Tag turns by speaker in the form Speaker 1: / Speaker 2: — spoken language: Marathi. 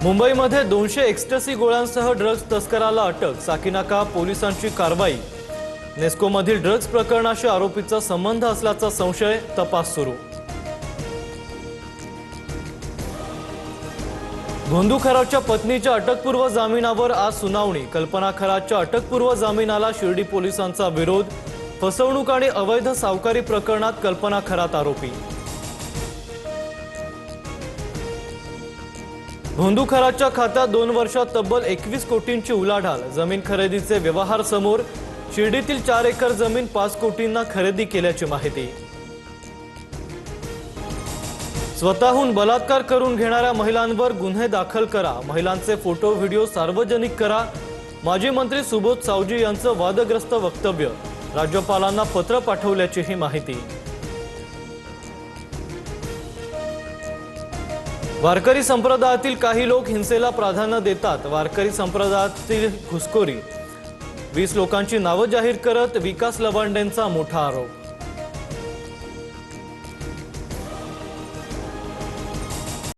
Speaker 1: मुंबईमध्ये 200 एक्स्टसी गोळ्यांसह ड्रग्ज तस्कराला अटक। साकीनाका पोलिसांची कारवाई। नेस्कोमधील ड्रग्ज प्रकरणाशी आरोपीचा संबंध असल्याचा संशय, तपास सुरू। भोंदू खरातच्या पत्नीच्या अटकपूर्व जामिनावर आज सुनावणी। कल्पना खरातच्या अटकपूर्व जामिनाला शिर्डी पोलिसांचा विरोध। फसवणूक आणि अवैध सावकारी प्रकरणात कल्पना खरात आरोपी। भोंदू खरातच्या खात्यात 2 वर्षात तब्बल 21 कोटींची उलाढाल। जमीन खरेदीचे व्यवहार समोर। शिर्डीतील 4 एकर जमीन 5 कोटींना खरेदी केल्याची माहिती। स्वतःहून बलात्कार करून घेणाऱ्या महिलांवर गुन्हे दाखल करा। महिलांचे फोटो व्हिडिओ सार्वजनिक करा। माजी मंत्री सुबोध सावजी यांचं वादग्रस्त वक्तव्य। राज्यपालांना पत्र पाठवल्याचीही माहिती। वारकरी संप्रदायातील काही लोक हिंसेला प्राधान्य देतात। वारकरी संप्रदायातील घुसखोरी। 20 लोकांची नावे जाहीर करत विकास लवांडेंचा मोठा आरोप।